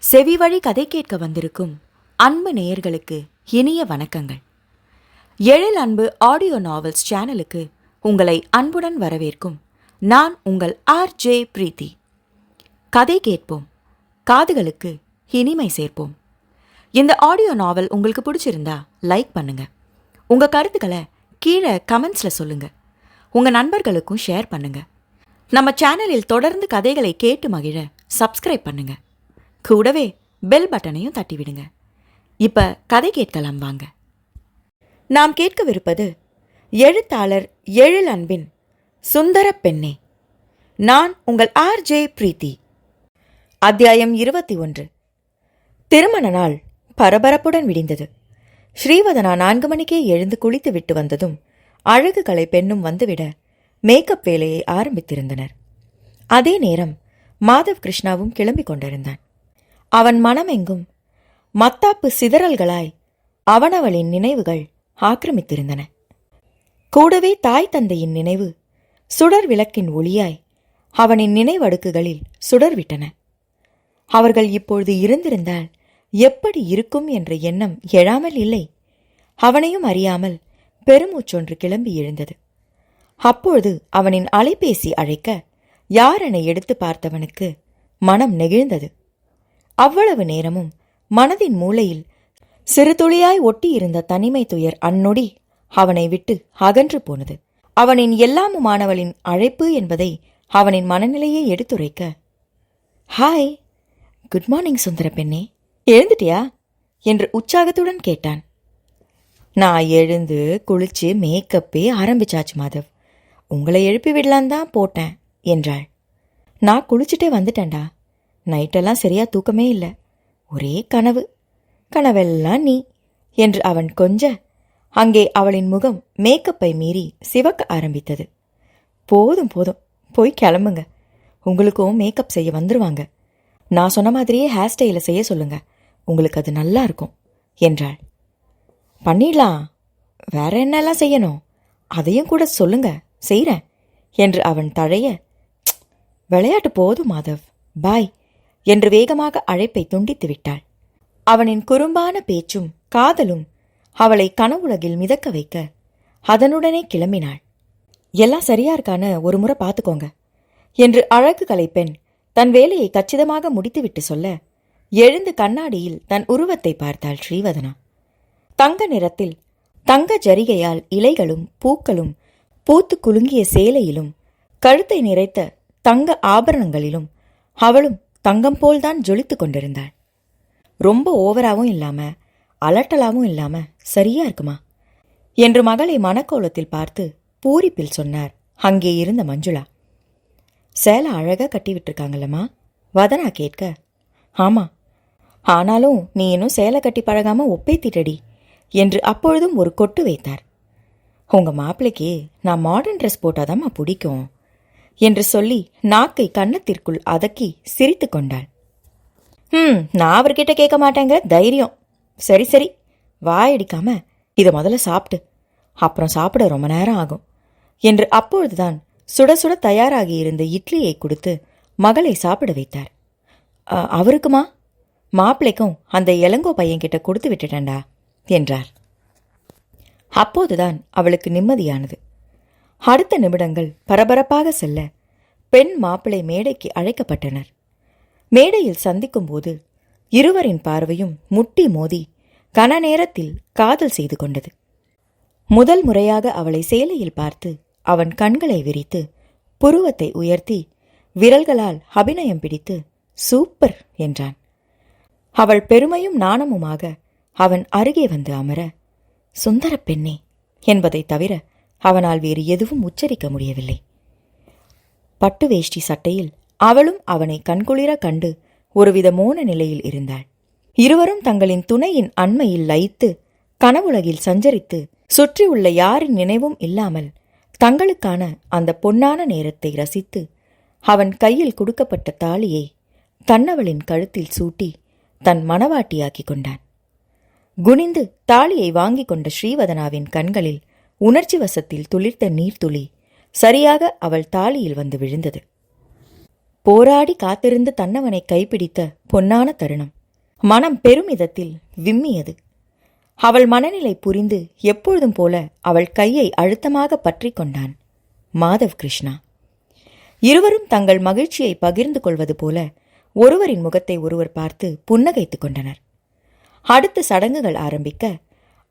செவிவழி கதை கேட்க வந்திருக்கும் அன்பு நேயர்களுக்கு இனிய வணக்கங்கள். எழில் அன்பு ஆடியோ நாவல்ஸ் சேனலுக்கு உங்களை அன்புடன் வரவேற்கும் நான் உங்கள் RJ பிரீத்தி. கதை கேட்போம், காதுகளுக்கு இனிமை சேர்ப்போம். இந்த ஆடியோ நாவல் உங்களுக்கு பிடிச்சிருந்தா லைக் பண்ணுங்க. உங்க கருத்துக்களை கீழே கமெண்ட்ஸில் சொல்லுங்க. உங்க நண்பர்களுக்கும் ஷேர் பண்ணுங்க. நம்ம சேனலில் தொடர்ந்து கதைகளை கேட்டு மகிழ சப்ஸ்கிரைப் பண்ணுங்க. கூடவே பெல் பட்டனையும் தட்டிவிடுங்க. இப்ப கதை கேட்கலாம் வாங்க. நாம் கேட்கவிருப்பது எழுத்தாளர் எழில் அன்பின் சுந்தர பெண்ணே. நான் உங்கள் RJ பிரீத்தி. அத்தியாயம் 21. திருமண நாள் பரபரப்புடன் விடிந்தது. ஸ்ரீவதனா 4 மணிக்கே எழுந்து குளித்து விட்டு வந்ததும் அழகு கலை பெண்ணும் வந்துவிட மேக்கப் வேலையை ஆரம்பித்திருந்தனர். அதே நேரம் மாதவ் கிருஷ்ணாவும் கிளம்பிக் கொண்டிருந்தான். அவன் மனமெங்கும் மத்தாப்பு சிதறல்களாய் அவனவளின் நினைவுகள் ஆக்கிரமித்திருந்தன. கூடவே தாய் தந்தையின் நினைவு சுடர் விளக்கின் ஒளியாய் அவனின் நினைவடுக்குகளில் சுடர்விட்டன. அவர்கள் இப்பொழுது இருந்திருந்தால் எப்படி இருக்கும் என்ற எண்ணம் எழாமல் இல்லை. அவனையும் அறியாமல் பெருமூச்சொன்று கிளம்பி எழுந்தது. அப்பொழுது அவனின் அலைபேசி அழைக்க யாரென எடுத்து பார்த்தவனுக்கு மனம் நெகிழ்ந்தது. அவ்வளவு நேரமும் மனதின் மூலையில் சிறு துளியாய் ஒட்டியிருந்த தனிமை துயர் அந்நொடி அவனை விட்டு அகன்று போனது. அவனின் எல்லாமுமானவளின் அழைப்பு என்பதை அவனின் மனநிலையை எடுத்துரைக்க, ஹாய், குட் மார்னிங் சுந்தர பெண்ணே, எழுந்துட்டியா என்று உற்சாகத்துடன் கேட்டான். நான் எழுந்து குளிச்சு மேக்கப்பே ஆரம்பிச்சாச்சு மாதவ், உங்களை எழுப்பி விடலான் தான் போட்டேன் என்றாள். நான் குளிச்சுட்டே வந்துட்டேன்டா. நைட்டெல்லாம் சரியா தூக்கமே இல்லை, ஒரே கனவு, கனவெல்லாம் நீ என்று அவன் கொஞ்ச அங்கே அவளின் முகம் மேக்கப்பை மீறி சிவக்க ஆரம்பித்தது. போதும் போதும், போய் கிளம்புங்க, உங்களுக்கும் மேக்கப் செய்ய வந்துருவாங்க. நான் சொன்ன மாதிரியே ஹேர் ஸ்டைலை செய்ய சொல்லுங்க, உங்களுக்கு அது நல்லா இருக்கும் என்றாள். பண்ணிடலாம், வேற என்னெல்லாம் செய்யணும் அதையும் கூட சொல்லுங்க, செய்கிறேன் என்று அவன் தழைய, விளையாட்டு போதும் மாதவ், பாய் என்று வேகமாக அழைப்பை துண்டித்து விட்டாள். அவனின் குறும்பான பேச்சும் காதலும் அவளை கனவுலகில் மிதக்க வைக்க அதனுடனே கிளம்பினாள். எல்லாம் சரியா இருக்கான்னு ஒரு முறை பார்த்துக்கோங்க என்று அழகு கலை பெண் தன் வேலையை கச்சிதமாக முடித்துவிட்டு சொல்ல, எழுந்து கண்ணாடியில் தன் உருவத்தை பார்த்தாள் ஸ்ரீவதனா. தங்க நிறத்தில் தங்க ஜரிகையால் இலைகளும் பூக்களும் பூத்து குலுங்கிய சேலையிலும் கழுத்தை நிறைத்த தங்க ஆபரணங்களிலும் அவளும் தங்கம் போல்தான் ஜொலித்து கொண்டிருந்தாள். ரொம்ப ஓவராகவும் இல்லாம அலட்டலாவும் இல்லாம சரியா இருக்குமா என்று மகளை மனக்கோலத்தில் பார்த்து பூரிப்பில் சொன்னார் அங்கே இருந்த மஞ்சுளா. சேலை அழகா கட்டி விட்டுருக்காங்கல்லம்மா வதனா கேட்க, ஆமா, ஆனாலும் நீ இன்னும் சேலை கட்டி பழகாம ஒப்பேத்திட்டடி என்று அப்பொழுதும் ஒரு கொட்டு வைத்தார். உங்க மாப்பிள்ளைக்கு நான் மாடர்ன் ட்ரெஸ் போட்டாதாம்மா பிடிக்கும் என்று சொல்லி நாக்கை கன்னத்திற்குள் அதக்கி சிரித்து கொண்டாள். நான் அவர்கிட்ட கேட்க மாட்டேங்கிற தைரியம். சரி சரி, வாயடிக்காம இதை முதல்ல சாப்பிட்டு அப்புறம் சாப்பிட ரொம்ப நேரம் ஆகும் என்று அப்பொழுதுதான் சுட சுட தயாராகி இருந்த இட்லியை கொடுத்து மகளை சாப்பிட வைத்தார். அவருக்குமா? மாப்பிள்ளைக்கும் அந்த இளங்கோ பையன்கிட்ட கொடுத்து விட்டுட்டேன்டா என்றார். அப்போதுதான் அவளுக்கு நிம்மதியானது. அடுத்த நிமிடங்கள் பரபரப்பாக செல்ல பெண் மாப்பிள்ளை மேடைக்கு அழைக்கப்பட்டனர். மேடையில் சந்திக்கும் போது இருவரின் பார்வையும் முட்டி மோதி கன நேரத்தில் காதல் செய்து கொண்டது. முதல் முறையாக அவளை சேலையில் பார்த்து அவன் கண்களை விரித்து புருவத்தை உயர்த்தி விரல்களால் அபிநயம் பிடித்து சூப்பர் என்றான். அவள் பெருமையும் நாணமுமாக அவன் அருகே வந்து அமர, சுந்தர பெண்ணே என்பதை தவிர அவனால் வேறு எதுவும் உச்சரிக்க முடியவில்லை. பட்டு வேஷ்டி சட்டையில் அவளும் அவனை கண்குளிர கண்டு ஒருவித மோன நிலையில் இருந்தாள். இருவரும் தங்களின் துணையின் அண்மையில் லயித்து கனவுலகில் சஞ்சரித்து சுற்றியுள்ள யாரின் நினைவும் இல்லாமல் தங்களுக்கான அந்த பொன்னான நேரத்தை ரசித்து அவன் கையில் கொடுக்கப்பட்ட தாலியை கண்ணவளின் கழுத்தில் சூட்டி தன் மணவாட்டியாக்கிக் கொண்டான். குனிந்து தாலியை வாங்கிக் கொண்ட ஸ்ரீவதனாவின் கண்களில் உணர்ச்சி வசத்தில் துளிர்த்த நீர்த்துளி சரியாக அவள் தாலியில் வந்து விழுந்தது. போராடி காத்திருந்து தன்னவனை கைப்பிடித்த பொன்னான தருணம். மனம் பெருமிதத்தில் விம்மியது. அவள் மனநிலை புரிந்து எப்பொழுதும் போல அவள் கையை அழுத்தமாக பற்றி கொண்டான் மாதவ் கிருஷ்ணா. இருவரும் தங்கள் மகிழ்ச்சியை பகிர்ந்து கொள்வது போல ஒருவரின் முகத்தை ஒருவர் பார்த்து புன்னகைத்துக் கொண்டனர். அடுத்த சடங்குகள் ஆரம்பிக்க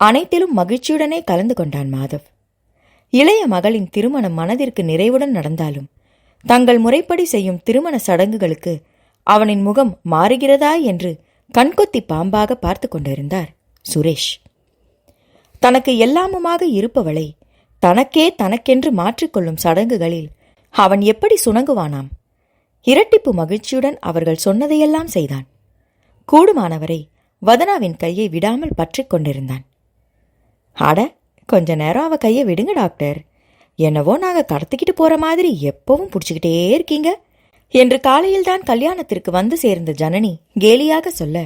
அனைத்திலும் மகிழ்ச்சியுடனே கலந்து கொண்டான் மாதவ். இளைய மகளின் திருமணம் மனதிற்கு நிறைவுடன் நடந்தாலும் தங்கள் முறைப்படி செய்யும் திருமண சடங்குகளுக்கு அவனின் முகம் மாறுகிறதா என்று கண்கொத்தி பாம்பாக பார்த்து கொண்டிருந்தார் சுரேஷ். தனக்கு எல்லாமுமாக இருப்பவளை தனக்கே தனக்கென்று மாற்றிக்கொள்ளும் சடங்குகளில் அவன் எப்படி சுணங்குவானாம்? இரட்டிப்பு மகிழ்ச்சியுடன் அவர்கள் சொன்னதையெல்லாம் செய்தான். கூடுமானவரை வதனாவின் கையை விடாமல் பற்றி கொண்டிருந்தான். அட, கொஞ்ச நேரம் அவ கையை விடுங்க டாக்டர், என்னவோ நாங்க கடத்திக்கிட்டு போற மாதிரி எப்பவும் பிடிச்சிக்கிட்டே இருக்கீங்க என்று காலையில்தான் கல்யாணத்திற்கு வந்து சேர்ந்த ஜனனி கேலியாக சொல்ல,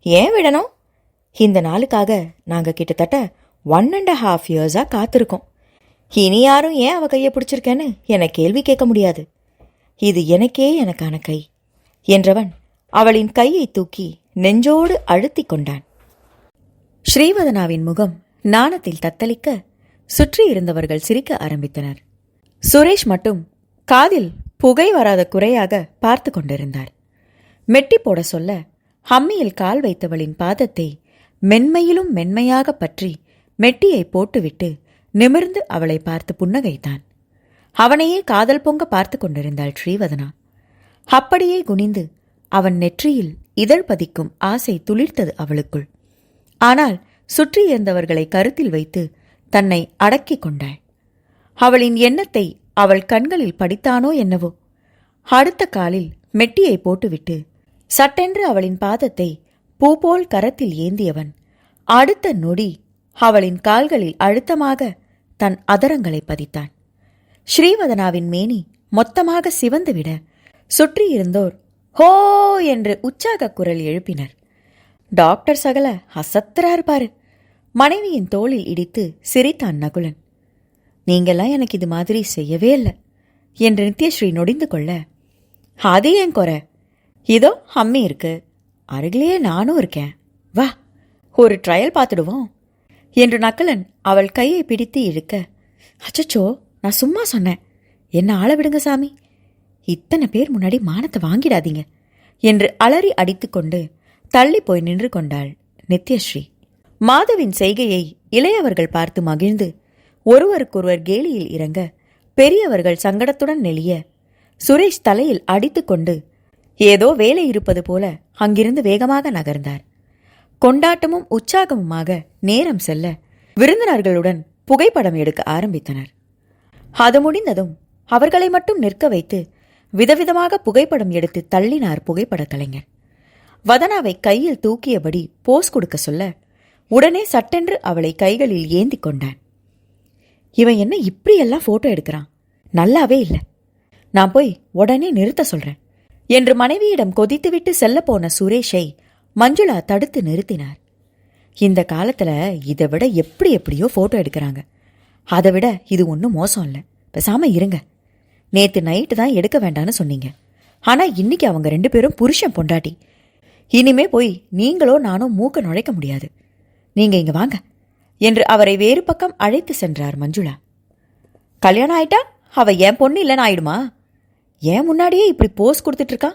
ஏன் விடணும்? இந்த நாளுக்காக நாங்க கிட்டத்தட்ட 1.5 இயர்ஸா காத்திருக்கோம். இனி யாரும் ஏன் அவ கையை பிடிச்சிருக்கேன்னு என கேள்வி கேட்க முடியாது. இது எனக்கே எனக்கான கை என்றவன் அவளின் கையை தூக்கி நெஞ்சோடு அழுத்தி கொண்டான். ஸ்ரீவதனாவின் முகம் நாணத்தில் தத்தளிக்க சுற்றி இருந்தவர்கள் சிரிக்க ஆரம்பித்தனர். சுரேஷ் மட்டும் காதில் புகை வராத குறையாக பார்த்து கொண்டிருந்தார். மெட்டி போட சொல்ல ஹம்மியில் கால் வைத்தவளின் பாதத்தை மென்மையிலும் மென்மையாக பற்றி மெட்டியை போட்டுவிட்டு நிமிர்ந்து அவளை பார்த்து புன்னகைத்தான். அவனையே காதல் பொங்க பார்த்து கொண்டிருந்தாள் ஸ்ரீவதனா. அப்படியே குனிந்து அவன் நெற்றியில் இதழ் பதிக்கும் ஆசை துளிர்த்தது அவளுக்குள். ஆனால் சுற்றி இருந்தவர்களை கருத்தில் வைத்து தன்னை அடக்கிக் கொண்டாள். அவளின் எண்ணத்தை அவள் கண்களில் படித்தானோ என்னவோ. அடுத்த காலில் மெட்டியை போட்டுவிட்டு சட்டென்று அவளின் பாதத்தை பூபோல் கரத்தில் ஏந்தியவன் அடுத்த நொடி அவளின் கால்களில் அழுத்தமாக தன் அதரங்களை பதித்தான். ஸ்ரீவதனாவின் மேனி மொத்தமாக சிவந்துவிட சுற்றியிருந்தோர் ஹோ என்று உற்சாக குரல் எழுப்பினர். டாக்டர் சகல அசத்துறார் பாரு. மனைவியின் தோளில் இடித்து சிரித்தான் நகுலன். நீங்கெல்லாம் எனக்கு இது மாதிரி செய்யவே இல்லை என்று நித்யஸ்ரீ நொடிந்து கொள்ள, அது ஏன் குறை? இதோ அம்மி இருக்கு, அருகிலேயே நானும் இருக்கேன், வா ஒரு ட்ரையல் பார்த்துடுவோம் என்று நகுலன் அவள் கையை பிடித்து இழுக்க, அச்சச்சோ நான் சும்மா சொன்னேன், என்ன ஆள விடுங்க சாமி, இத்தனை பேர் முன்னாடி மானத்தை வாங்கிடாதீங்க என்று அலறி அடித்துக்கொண்டு தள்ளி போய் நின்று கொண்டாள் நித்யஸ்ரீ. மாதவின் செய்கையை இளையவர்கள் பார்த்து மகிழ்ந்து ஒருவருக்கொருவர் கேலியில் இறங்க பெரியவர்கள் சங்கடத்துடன் நெளிய சுரேஷ் தலையில் அடித்துக்கொண்டு ஏதோ வேலை இருப்பது போல அங்கிருந்து வேகமாக நகர்ந்தார். கொண்டாட்டமும் உற்சாகமுமாக நேரம் செல்ல விருந்தினர்களுடன் புகைப்படம் எடுக்க ஆரம்பித்தனர். அது முடிந்ததும் அவர்களை மட்டும் நிற்க வைத்து விதவிதமாக புகைப்படம் எடுத்து தள்ளினார் புகைப்படக் கலைஞர். வதனாவை கையில் தூக்கியபடி போஸ் கொடுக்க சொல்ல உடனே சட்டென்று அவளை கைகளில் ஏந்தி கொண்டான். இவன் என்ன இப்படியெல்லாம் போட்டோ எடுக்கிறான், நல்லாவே இல்லை, நான் போய் உடனே நிறுத்த சொல்றேன் என்று மனைவியிடம் கொதித்துவிட்டு செல்ல போன சுரேஷை மஞ்சுளா தடுத்து நிறுத்தினார். இந்த காலத்துல இதை விட எப்படியோ போட்டோ எடுக்கிறாங்க, அதை விட இது ஒன்றும் மோசம் இல்லை, பேசாம இருங்க. நேத்து நைட்டு தான் எடுக்க வேண்டான்னு சொன்னீங்க, ஆனா இன்னைக்கு அவங்க 2 பேரும் புருஷன் பொண்டாட்டி, இனிமே போய் நீங்களோ நானோ மூக்க நுழைக்க முடியாது, நீங்க இங்க வாங்க என்று அவரை வேறு பக்கம் அழைத்து சென்றார் மஞ்சுளா. கல்யாணம் ஆயிட்டா அவ என் பொண்ணு இல்லைன்னு ஆயிடுமா? ஏன் முன்னாடியே இப்படி போஸ் கொடுத்துட்டு இருக்கா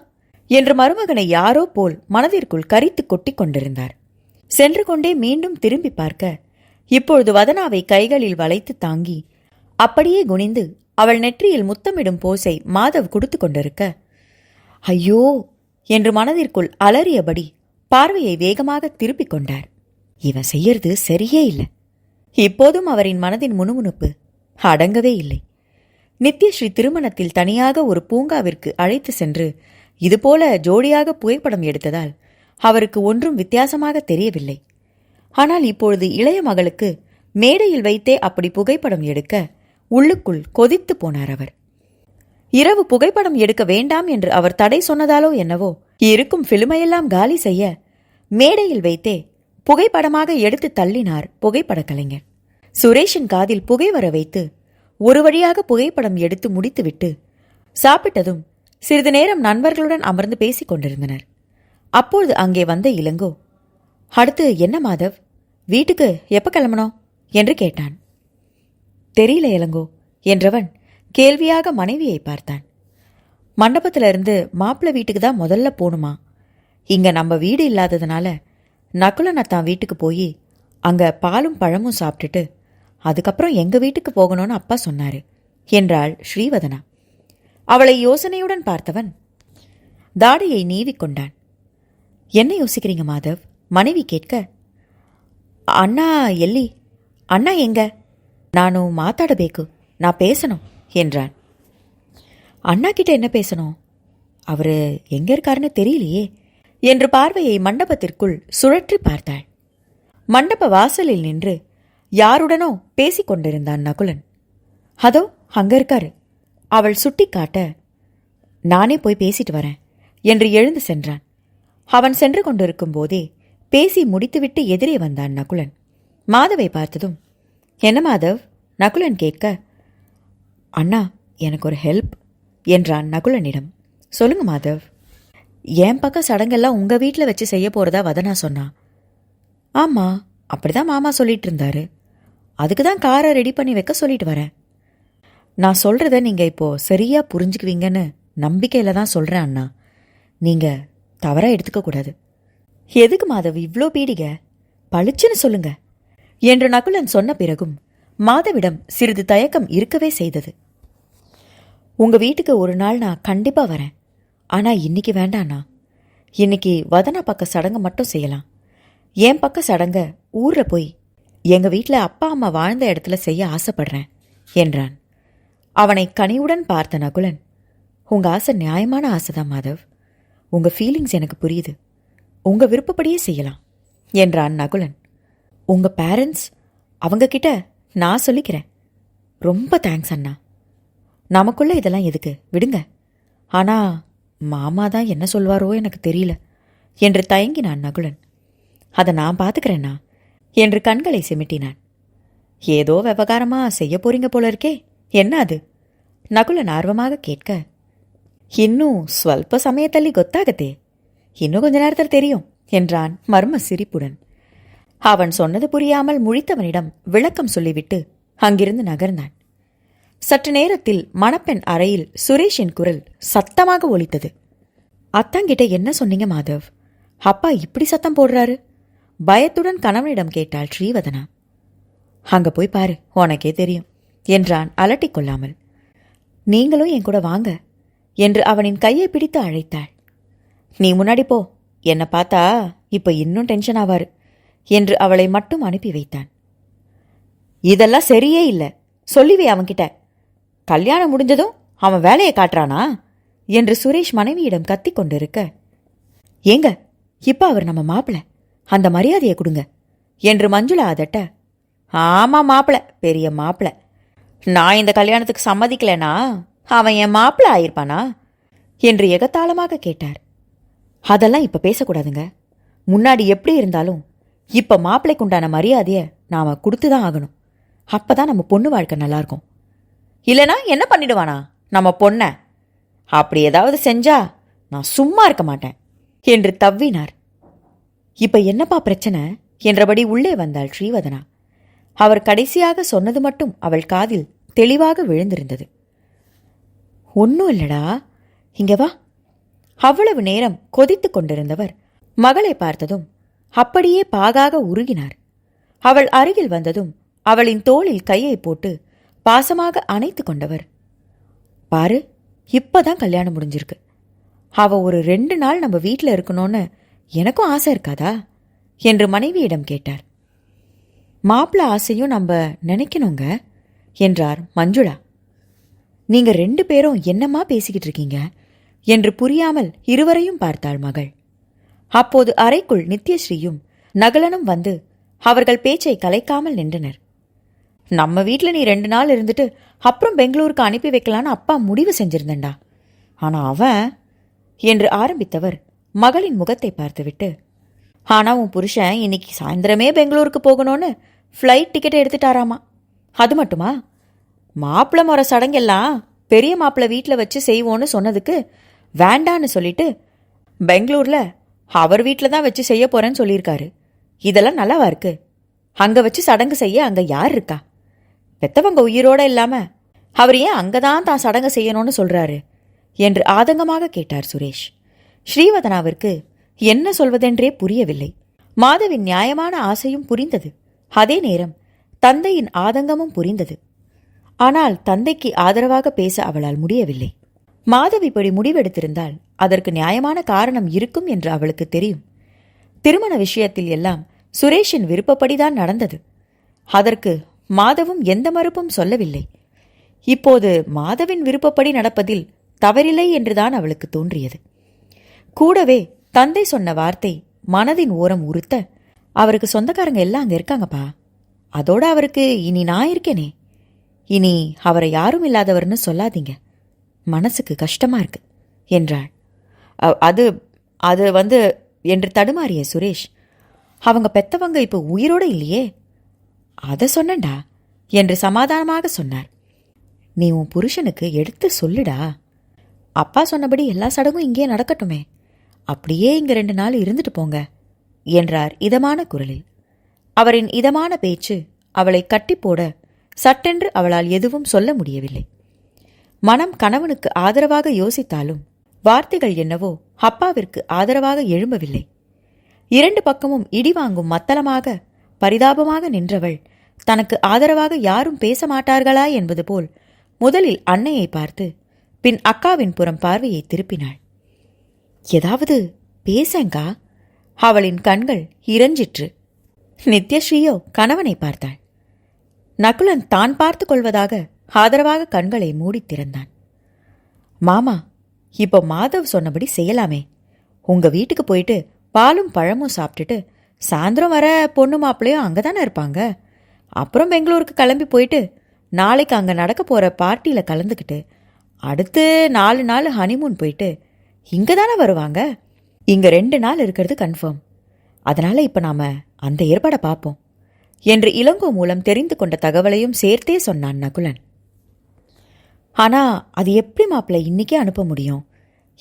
என்று மருமகனை யாரோ போல் மனதிற்குள் கரித்து கொட்டி கொண்டிருந்தார். சென்று கொண்டே மீண்டும் திரும்பி பார்க்க இப்பொழுது வதனாவை கைகளில் வளைத்து தாங்கி அப்படியே குனிந்து அவள் நெற்றியில் முத்தமிடும் போஸை மாதவ் கொடுத்து கொண்டிருக்க, ஐயோ என்று மனதிற்குள் அலறியபடி பார்வையை வேகமாக திருப்பிக் கொண்டார். இவன் செய்யறது சரியே இல்லை. இப்போதும் அவரின் மனதின் முணுமுணுப்பு அடங்கவே இல்லை. நித்யஸ்ரீ திருமணத்தில் தனியாக ஒரு பூங்காவிற்கு அழைத்து சென்று இதுபோல ஜோடியாக புகைப்படம் எடுத்ததால் அவருக்கு ஒன்றும் வித்தியாசமாக தெரியவில்லை. ஆனால் இப்பொழுது இளைய மகளுக்கு மேடையில் வைத்தே அப்படி புகைப்படம் எடுக்க உள்ளுக்குள் கொதித்து போனார் அவர். இரவு புகைப்படம் எடுக்க வேண்டாம் என்று அவர் தடை சொன்னதாலோ என்னவோ இருக்கும் பிலிமையெல்லாம் காலி செய்ய மேடையில் வைத்தே புகைப்படமாக எடுத்து தள்ளினார் புகைப்படக் கலைஞர். சுரேஷின் காதில் புகை வர வைத்து ஒரு வழியாக புகைப்படம் எடுத்து முடித்துவிட்டு சாப்பிட்டதும் சிறிது நேரம் நண்பர்களுடன் அமர்ந்து பேசிக் கொண்டிருந்தனர். அப்பொழுது அங்கே வந்த இளங்கோ, அடுத்து என்ன மாதவ், வீட்டுக்கு எப்ப கிளம்பணும் என்று கேட்டான். தெரியல இளங்கோ என்றவன் கேள்வியாக மனைவியை பார்த்தான். மண்டபத்திலிருந்து மாப்பிள்ளை வீட்டுக்கு தான் முதல்ல போகணுமா? இங்க நம்ம வீடு இல்லாததுனால நகுலன் அத்தான் வீட்டுக்கு போய் அங்க பாலும் பழமும் சாப்பிட்டுட்டு அதுக்கப்புறம் எங்க வீட்டுக்கு போகணும்னு அப்பா சொன்னாரு என்றாள் ஸ்ரீவதனா. அவளை யோசனையுடன் பார்த்தவன் தாடியை நீவிக்கொண்டான். என்ன யோசிக்கிறீங்க மாதவ்? மனைவி கேட்க, அண்ணா எல்லி, அண்ணா எங்க? நானும் மாத்தாடபேக்கு, நான் பேசணும் என்றான். அண்ணா கிட்ட என்ன பேசணும்? அவரு எங்க இருக்காருன்னு தெரியலையே என்று பார்வையை மண்டபத்திற்குள் சுழற்றி பார்த்தாள். மண்டப வாசலில் நின்று யாருடனோ பேசிக் கொண்டிருந்தான் நகுலன். அதோ அங்க இருக்காரு. அவள் சுட்டி காட்ட, நானே போய் பேசிட்டு வரேன் என்று எழுந்து சென்றான். அவன் சென்று கொண்டிருக்கும் போதே பேசி முடித்துவிட்டு எதிரே வந்தான் நகுலன். மாதவை பார்த்ததும், என்ன மாதவ்? நகுலன் கேட்க, அண்ணா எனக்கு ஒரு ஹெல்ப் என்றான் நகுலனிடம். சொல்லுங்க மாதவ். என் பக்கம் சடங்கெல்லாம் உங்க வீட்டில் வச்சு செய்ய போறதா வதனா சொன்னா. ஆமா, அப்படிதான் மாமா சொல்லிட்டு இருந்தாரு. அதுக்கு தான் காரை ரெடி பண்ணி வைக்க சொல்லிட்டு வரேன். நான் சொல்றத நீங்க இப்போ சரியா புரிஞ்சுக்குவீங்கன்னு நம்பிக்கையில தான் சொல்றேன் அண்ணா. நீங்க தவறா எடுத்துக்க கூடாது. எதுக்கு மாதவ் இவ்ளோ பீடிக? பளிச்சுன்னு சொல்லுங்க என்று நகுலன் சொன்ன பிறகும் மாதவிடம் சிறிது தயக்கம் இருக்கவே செய்தது. உங்க வீட்டுக்கு ஒரு நாள் நான் கண்டிப்பா வரேன். ஆனா இன்னைக்கு வேண்டாண்ணா. இன்னைக்கு வதனா பக்க சடங்கு மட்டும் செய்யலாம். என் பக்க சடங்க ஊர்ல போய் எங்க வீட்டில் அப்பா அம்மா வாழ்ந்த இடத்துல செய்ய ஆசைப்படுறேன் என்றான். அவனை கனிவுடன் பார்த்த நகுலன், உங்க ஆசை நியாயமான ஆசைதான் மாதவ். உங்க ஃபீலிங்ஸ் எனக்கு புரியுது. உங்க விருப்பப்படியே செய்யலாம் என்றான் நகுலன். உங்க பேரண்ட்ஸ், அவங்க கிட்ட நான் சொல்லிக்கிறேன். ரொம்ப தேங்க்ஸ் அண்ணா. நமக்குள்ள இதெல்லாம் எதுக்கு, விடுங்க. ஆனா மாமா தான் என்ன சொல்வாரோ எனக்கு தெரியல என்று தயங்கினான் நகுலன். அதை நான் பார்த்துக்கிறேன்னா என்று கண்களை சிமிட்டினான். ஏதோ விவகாரமா செய்ய போறீங்க போல இருக்கே, என்ன அது? நகுலன் ஆர்வமாக கேட்க, இன்னும் ஸ்வல்ப சமயத்தள்ளி கொத்தாகத்தே, இன்னும் கொஞ்ச நேரத்தில் தெரியும் என்றான் மர்ம சிரிப்புடன். அவன் சொன்னது புரியாமல் முழித்தவனிடம் விளக்கம் சொல்லிவிட்டு அங்கிருந்து நகர்ந்தான். சற்று நேரத்தில் மணப்பெண் அறையில் சுரேஷின் குரல் சத்தமாக ஒலித்தது. அத்தாங்கிட்ட என்ன சொன்னீங்க மாதவ்? அப்பா இப்படி சத்தம் போடுறாரு? பயத்துடன் கணவனிடம் கேட்டாள் ஸ்ரீவதனா. அங்க போய் பாரு, உனக்கே தெரியும் என்றான் அலட்டிக் கொள்ளாமல். நீங்களும் என் கூட வாங்க என்று அவனின் கையை பிடித்து அழைத்தாள். நீ முன்னாடி போ, என்னை பார்த்தா இப்ப இன்னும் டென்ஷன் ஆவாரு என்று அவளை மட்டும் அனுப்பி வைத்தான். இதெல்லாம் சரியே இல்லை, சொல்லிவே அவன்கிட்ட. கல்யாணம் முடிஞ்சதும் அவன் வேலையை காட்டுறானா என்று சுரேஷ் மனைவியிடம் கத்திக் கொண்டிருக்க, ஏங்க இப்ப அவர் நம்ம மாப்பிள, அந்த மரியாதையை கொடுங்க என்று மஞ்சுளா அதட்ட, ஆமா மாப்பிள, பெரிய மாப்பிள. நான் இந்த கல்யாணத்துக்கு சம்மதிக்கலனா அவன் என் மாப்பிள ஆயிருப்பானா என்று எகத்தாளமாக கேட்டார். அதெல்லாம் இப்ப பேசக்கூடாதுங்க. முன்னாடி எப்படி இருந்தாலும் இப்ப மாப்பிளைக்குண்டான மரியாதையை நாம கொடுத்துதான் ஆகணும். அப்பதான் நம்ம பொண்ணு வாழ்க்கை நல்லா இருக்கும். இல்லனா என்ன பண்ணிடுவானா நம்ம பொண்ண? அப்படி ஏதாவது செஞ்சா நான் சும்மா இருக்க மாட்டேன் என்று தவ்வினார். இப்ப என்னப்பா பிரச்சனை என்றபடி உள்ளே வந்தாள் ஸ்ரீவதனா. அவர் கடைசியாக சொன்னது மட்டும் அவள் காதில் தெளிவாக விழுந்திருந்தது. ஒன்னும் இல்லடா, இங்க வா. அவ்வளவு நேரம் கொதித்து கொண்டிருந்தவர் மகளை பார்த்ததும் அப்படியே பாகாக உருகினார். அவள் அருகில் வந்ததும் அவளின் தோளில் கையை போட்டு பாசமாக அணைத்து கொண்டவர், பாரு, இப்பதான் கல்யாணம் முடிஞ்சிருக்கு. அவ ஒரு 2 நாள் நம்ம வீட்டில் இருக்கணும்னு எனக்கும் ஆசை இருக்காதா என்று மனைவியிடம் கேட்டார். மாப்பிள்ள ஆசையும் நம்ம நினைக்கணுங்க என்றார் மஞ்சுளா. நீங்க 2 பேரும் என்னம்மா பேசிக்கிட்டு இருக்கீங்க என்று புரியாமல் இருவரையும் பார்த்தாள் மகள். அப்போது அறைக்குள் நித்யஸ்ரீயும் நகலனும் வந்து அவர்கள் பேச்சை கலைக்காமல் நின்றனர். நம்ம வீட்டில் நீ 2 நாள் இருந்துட்டு அப்புறம் பெங்களூருக்கு அனுப்பி வைக்கலான்னு அப்பா முடிவு செஞ்சிருந்தேன்டா. ஆனா அவன் என்று ஆரம்பித்தவர் மகளின் முகத்தை பார்த்துவிட்டு, ஆனா உன் புருஷன் இன்னைக்கு சாயந்தரமே பெங்களூருக்கு போகணும்னு ஃப்ளைட் டிக்கெட் எடுத்துட்டாராமா. அது மட்டுமா, மாப்பிள்ளை முறை சடங்கெல்லாம் பெரிய மாப்பிள்ளை வீட்டில் வச்சு செய்வோன்னு சொன்னதுக்கு வேண்டான்னு சொல்லிட்டு பெங்களூர்ல அவர் வீட்டில் தான் வச்சு செய்ய போறேன்னு சொல்லியிருக்காரு. இதெல்லாம் நல்லாவா இருக்கு? அங்க வச்சு சடங்கு செய்ய அங்க யார் இருக்கா? பெத்தவங்க உயிரோட இல்லாம அவர் ஏன் அங்கதான் தான் சடங்கு செய்யணும்னு சொல்றாரு என்று ஆதங்கமாக கேட்டார் சுரேஷ். ஸ்ரீவதனாவிற்கு என்ன சொல்வதென்றே புரியவில்லை. மாதவின் நியாயமான ஆசையும் புரிந்தது. அதே நேரம் தந்தையின் ஆதங்கமும் புரிந்தது. ஆனால் தந்தைக்கு ஆதரவாக பேச அவளால் முடியவில்லை. மாதவி இப்படி முடிவெடுத்திருந்தால் அதற்கு நியாயமான காரணம் இருக்கும் என்று அவளுக்கு தெரியும். திருமண விஷயத்தில் எல்லாம் சுரேஷின் விருப்பப்படிதான் நடந்தது. அதற்கு மாதவும் எந்த மறுப்பும் சொல்லவில்லை. இப்போது மாதவின் விருப்பப்படி நடப்பதில் தவறில்லை என்றுதான் அவளுக்கு தோன்றியது. கூடவே தந்தை சொன்ன வார்த்தை மனதின் ஓரம் உறுத்த, அவருக்கு சொந்தக்காரங்க எல்லாம் அங்க இருக்காங்கப்பா, அதோட அவருக்கு இனி நான் இருக்கேனே, இனி அவரை யாரும் இல்லாதவர்னு சொல்லாதீங்க, மனசுக்கு கஷ்டமா இருக்கு என்றாள். அது அது வந்து என்று தடுமாறிய சுரேஷ், அவங்க பெத்தவங்க இப்போ உயிரோட இல்லையே. அதை சொன்னண்டா என்று சமாதானமாக சொன்னார். நீ உன் புருஷனுக்கு எடுத்து சொல்லுடா. அப்பா சொன்னபடி எல்லா சடங்கும் இங்கே நடக்கட்டுமே, அப்படியே இங்க 2 நாள் இருந்துட்டு போங்க என்றார் இதமான குரலில். அவரின் இதமான பேச்சு அவளை கட்டி போட சட்டென்று அவளால் எதுவும் சொல்ல முடியவில்லை. மனம் கணவனுக்கு ஆதரவாக யோசித்தாலும் வார்த்தைகள் என்னவோ அப்பாவிற்கு ஆதரவாக எழும்பவில்லை. 2 பக்கமும் இடி வாங்கும் மத்தளமாக பரிதாபமாக நின்றவள் தனக்கு ஆதரவாக யாரும் பேச மாட்டார்களா என்பது போல் முதலில் அன்னையை பார்த்து பின் அக்காவின் புறம் பார்வையை திருப்பினாள். ஏதாவது பேசங்கா. அவளின் கண்கள் இறஞ்சிற்று. நித்யஸ்ரீயோ கணவனை பார்த்தாள். நகுலன் தான் பார்த்து கொள்வதாக ஆதரவாக கண்களை மூடி திறந்தான். மாமா, இப்போ மாதவ் சொன்னபடி செய்யலாமே. உங்க வீட்டுக்கு போயிட்டு பாலும் பழமும் சாப்பிட்டுட்டு சாயந்தரம் வர பொண்ணு மாப்பிள்ளையும் அங்கதானே இருப்பாங்க. அப்புறம் பெங்களூருக்கு கிளம்பி போயிட்டு நாளைக்கு அங்க நடக்க போற பார்ட்டியில கலந்துக்கிட்டு அடுத்து 4 நாள் ஹனிமூன் போயிட்டு இங்க தானே வருவாங்க. இங்க 2 நாள் இருக்கிறது கன்ஃபார்ம். அதனால இப்ப நாம அந்த ஏற்பாடை பார்ப்போம் என்று இளங்கோ மூலம் தெரிந்து கொண்ட தகவலையும் சேர்த்தே சொன்னான் நகுலன். ஆனா அது எப்படி மாப்பிள்ளை இன்னைக்கே அனுப்ப முடியும்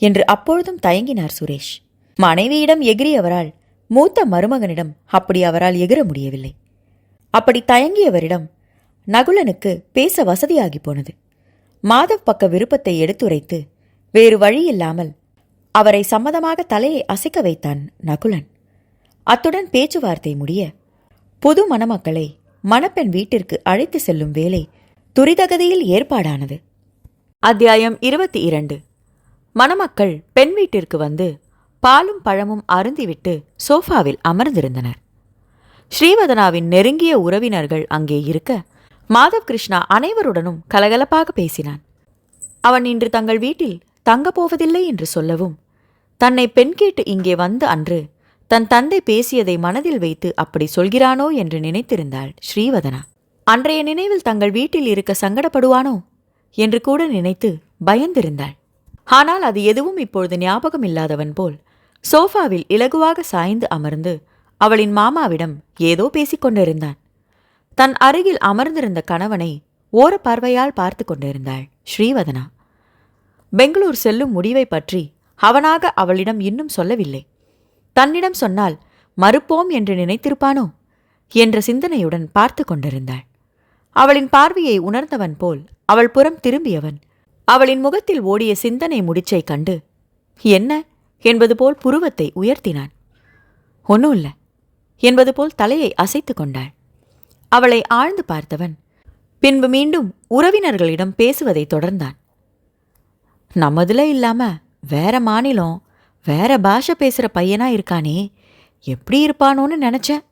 என்று அப்பொழுதும் தயங்கினார் சுரேஷ். மனைவியிடம் எகிரியவரால் மூத்த மருமகனிடம் அப்படி அவரால் எகிர முடியவில்லை. அப்படி தயங்கியவரிடம் நகுலனுக்கு பேச வசதியாகி போனது. மாதவ் பக்க விருப்பத்தை எடுத்துரைத்து வேறு வழியில்லாமல் அவரை சம்மதமாக தலையை அசைக்க வைத்தான் நகுலன். அத்துடன் பேச்சுவார்த்தை முடிய புது மணமக்களை மணப்பெண் வீட்டிற்கு அழைத்து செல்லும் வேலை துரிதகதியில் ஏற்பாடானது. அத்தியாயம் 22. மணமக்கள் பெண் வீட்டிற்கு வந்து பாலும் பழமும் அருந்திவிட்டு சோஃபாவில் அமர்ந்திருந்தனர். ஸ்ரீவதனாவின் நெருங்கிய உறவினர்கள் அங்கே இருக்க மாதவ் கிருஷ்ணா அனைவருடனும் கலகலப்பாக பேசினான். அவன் இன்று தங்கள் வீட்டில் தங்கப் போவதில்லை என்று சொல்லவும், தன்னை பெண் கேட்டு இங்கே வந்து அன்று தன் தந்தை பேசியதை மனதில் வைத்து அப்படி சொல்கிறானோ என்று நினைத்திருந்தாள் ஸ்ரீவதனா. அன்றைய நினைவில் தங்கள் வீட்டில் இருக்க சங்கடப்படுவானோ என்று கூட நினைத்து பயந்திருந்தாள். ஆனால் அது எதுவும் இப்பொழுது ஞாபகம் இல்லாதவன் போல் சோஃபாவில் இலகுவாக சாய்ந்து அமர்ந்து அவளின் மாமாவிடம் ஏதோ பேசிக் கொண்டிருந்தான். தன் அருகில் அமர்ந்திருந்த கணவனை ஓர பார்வையால் பார்த்து கொண்டிருந்தாள் ஸ்ரீவதனா. பெங்களூர் செல்லும் முடிவை பற்றி அவனாக அவளிடம் இன்னும் சொல்லவில்லை. தன்னிடம் சொன்னால் மறுப்போம் என்று நினைத்திருப்பானோ என்ற சிந்தனையுடன் பார்த்து கொண்டிருந்தாள். அவளின் பார்வையை உணர்ந்தவன் போல் அவள் புறம் திரும்பியவன் அவளின் முகத்தில் ஓடிய சிந்தனை முடிச்சை கண்டு என்ன என்பது போல் புருவத்தை உயர்த்தினான். ஒன்னும் இல்ல என்பது போல் தலையை அசைத்து கொண்டாள். அவளை ஆழ்ந்து பார்த்தவன் பின்பு மீண்டும் உறவினர்களிடம் பேசுவதை தொடர்ந்தான். நம்மதுல இல்லாம வேற மாநிலம் வேற பாஷை பேசுற பையனா இருக்கானே, எப்படி இருப்பானோன்னு நினைச்சேன்.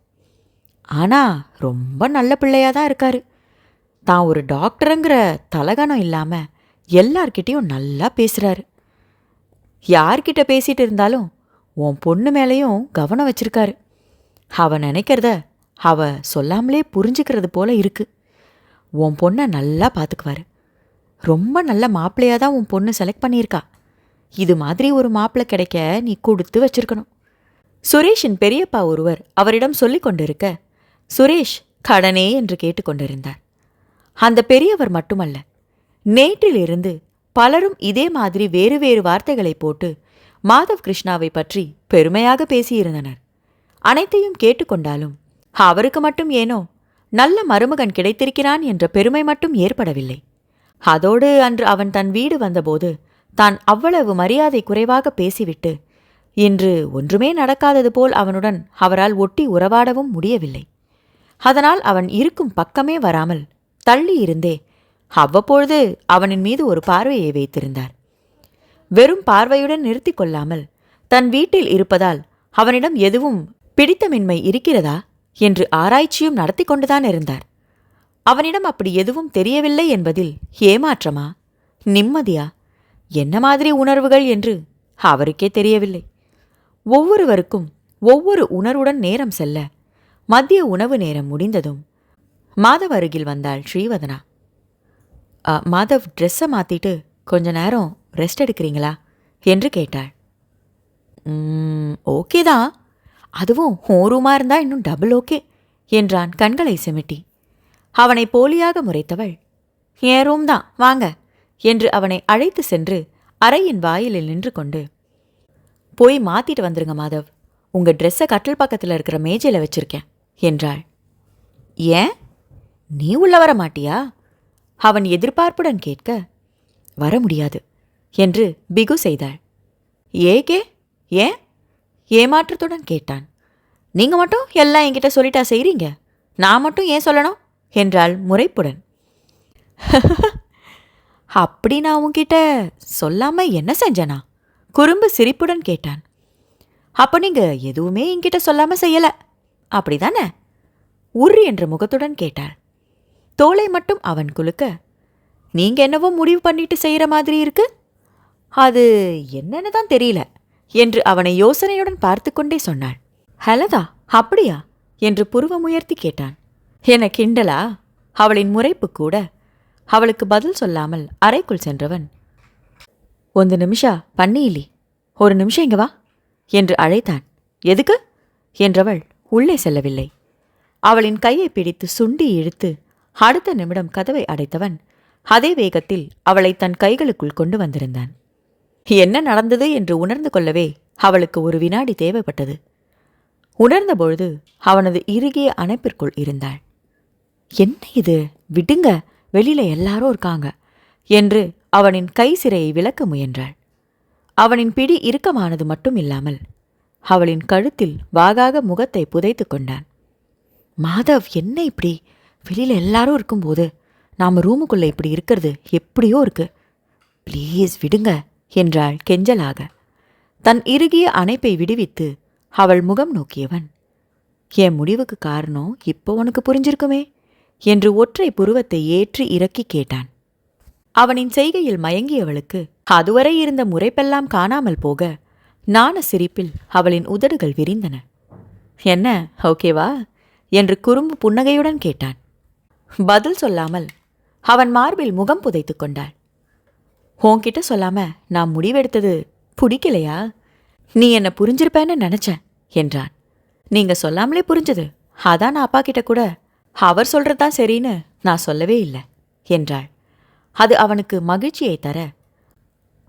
ஆனா ரொம்ப நல்ல பிள்ளையாதான் இருக்காரு. தான் ஒரு டாக்டருங்கிற தலகணம் இல்லாம எல்லார்கிட்டையும் நல்லா பேசுறாரு. யார்கிட்ட பேசிட்டு இருந்தாலும் உன் பொண்ணு மேலேயும் கவனம் வச்சிருக்காரு. அவ நினைக்கிறத அவ சொல்லாமலே புரிஞ்சுக்கிறது போல இருக்கு. உன் பொண்ணை நல்லா பார்த்துக்குவாரு. ரொம்ப நல்ல மாப்பிள்ளையாதான் உன் பொண்ணு செலக்ட் பண்ணியிருக்கா. இது மாதிரி ஒரு மாப்பிள்ளை கிடைக்க நீ கொடுத்து வச்சிருக்கணும். சுரேஷின் பெரியப்பா ஒருவர் அவரிடம் சொல்லிக் கொண்டிருக்க சுரேஷ் கடனே என்று கேட்டுக்கொண்டிருந்தார். அந்த பெரியவர் மட்டுமல்ல, நேற்றிலிருந்து பலரும் இதே மாதிரி வேறு வேறு வார்த்தைகளை போட்டு மாதவ் கிருஷ்ணாவை பற்றி பெருமையாக பேசியிருந்தனர். அனைத்தையும் கேட்டுக்கொண்டாலும் அவருக்கு மட்டும் ஏனோ நல்ல மருமகன் கிடைத்திருக்கிறான் என்ற பெருமை மட்டும் ஏற்படவில்லை. அதோடு அன்று அவன் தன் வீடு வந்தபோது தான் அவ்வளவு மரியாதை குறைவாக பேசிவிட்டு இன்று ஒன்றுமே நடக்காதது போல் அவனுடன் அவரால் ஒட்டி உறவாடவும் முடியவில்லை. அதனால் அவன் இருக்கும் பக்கமே வராமல் தள்ளி இருந்தே அவ்வப்பொழுது அவனின் மீது ஒரு பார்வையை வைத்திருந்தார். வெறும் பார்வையுடன் நிறுத்தி கொள்ளாமல் தன் வீட்டில் இருப்பதால் அவனிடம் எதுவும் பிடித்தமின்மை இருக்கிறதா என்று ஆராய்ச்சியும் நடத்தி கொண்டுதான் இருந்தார். அவனிடம் அப்படி எதுவும் தெரியவில்லை என்பதில் ஏமாற்றமா, நிம்மதியா, என்ன மாதிரி உணர்வுகள் என்று அவருக்கே தெரியவில்லை. ஒவ்வொருவருக்கும் ஒவ்வொரு உணர்வுடன் நேரம் செல்ல மதிய உணவு நேரம் முடிந்ததும் மாதவ் அருகில் வந்தாள் ஸ்ரீவதனா. மாதவ் ட்ரெஸ்ஸை மாற்றிட்டு கொஞ்ச நேரம் ரெஸ்ட் எடுக்கிறீங்களா என்று கேட்டாள். ஓகே தான், அதுவும் ரூமாக இருந்தால் இன்னும் டபுள் ஓகே என்றான் கண்களை சிமிட்டி. அவனை போலியாக முறைத்தவள், என் ரூம் தான் வாங்க என்று அவனை அழைத்து சென்று அறையின் வாயிலில் நின்று கொண்டு, போய் மாற்றிட்டு வந்துருங்க மாதவ், உங்கள் ட்ரெஸ்ஸை கட்டில் பக்கத்தில் இருக்கிற மேஜையில் வச்சிருக்கேன் என்றாள். ஏன், நீ உள்ள வர மாட்டியா? அவன் எதிர்பார்ப்புடன் கேட்க, வர முடியாது என்று பிகு செய்தாள். ஏகே, ஏன்? ஏமாற்றத்துடன் கேட்டான். நீங்கள் மட்டும் எல்லாம் என்கிட்ட சொல்லிட்டா செய்றீங்க, நான் மட்டும் ஏன் சொல்லணும் என்றாள் முறைப்புடன். அப்படி நான் உன்கிட்ட சொல்லாம என்ன செஞ்சனா? குறும்பு சிரிப்புடன் கேட்டான். அப்போ நீங்க எதுவுமே என்கிட்ட சொல்லாம செய்யல அப்படிதானே? உர்ரி என்ற முகத்துடன் கேட்டாள். தோளை மட்டும் அவன் குலுக்க, நீங்க என்னவோ முடிவு பண்ணிட்டு செய்யற மாதிரி இருக்கு, அது என்னன்னு தான் தெரியல என்று அவனை யோசனையுடன் பார்த்து கொண்டே சொன்னாள். ஹலதா, அப்படியா என்று புருவமுயர்த்தி கேட்டான். என கிண்டலா? அவளின் முறைப்பு கூட. அவளுக்கு பதில் சொல்லாமல் அறைக்குள் சென்றவன், 1 நிமிஷம் பன்னியிலி, 1 நிமிஷம் இங்க வா என்று அழைத்தான். எதுக்கு என்றவள் உள்ளே செல்லவில்லை. அவளின் கையை பிடித்து சுண்டி இழுத்து அடுத்த நிமிடம் கதவை அடைத்தவன் அதே வேகத்தில் அவளை தன் கைகளுக்குள் கொண்டு வந்திருந்தான். என்ன நடந்தது என்று உணர்ந்து கொள்ளவே அவளுக்கு ஒரு வினாடி தேவைப்பட்டது. உணர்ந்தபொழுது அவனது இறுகிய அணைப்பிற்குள் இருந்தாள். என்ன இது, விடுங்க, வெளியில எல்லாரும் இருக்காங்க என்று அவனின் கை சிறையை விலக்க முயன்றாள். அவனின் பிடி இறுக்கமானது மட்டும் இல்லாமல் அவளின் கழுத்தில் வாகாக முகத்தை புதைத்து கொண்டான். மாதவ், என்ன இப்படி? வெளியில எல்லாரும் இருக்கும்போது நாம ரூமுக்குள்ள இப்படி இருக்கிறது எப்படியோ இருக்கு, ப்ளீஸ் விடுங்க என்றாள் கெஞ்சலாக. தன் இறுகிய அணைப்பை விடுவித்து அவள் முகம் நோக்கியவன், என் முடிவுக்கு காரணம் இப்போ உனக்கு புரிஞ்சிருக்குமே என்று ஒற்றை புருவத்தை ஏற்றி இறக்கி கேட்டான். அவனின் செய்கையில் மயங்கியவளுக்கு அதுவரை இருந்த முறைப்பெல்லாம் காணாமல் போக நாண சிரிப்பில் அவளின் உதடுகள் விரிந்தன. என்ன, ஓகேவா என்று குறும்பு புன்னகையுடன் கேட்டான். பதில் சொல்லாமல் அவன் மார்பில் முகம் புதைத்து கொண்டாள். உன்கிட்ட சொல்லாம நான் முடிவெடுத்தது பிடிக்கலையா? நீ என்ன புரிஞ்சிருப்பேன்னு நினைச்சேன் என்றான். நீங்க சொல்லாமலே புரிஞ்சது, அதான் நான் அப்பா கிட்ட கூட அவர் சொல்றதுதான் சரின்னு நான் சொல்லவே இல்லை என்றாள். அது அவனுக்கு மகிழ்ச்சியை தர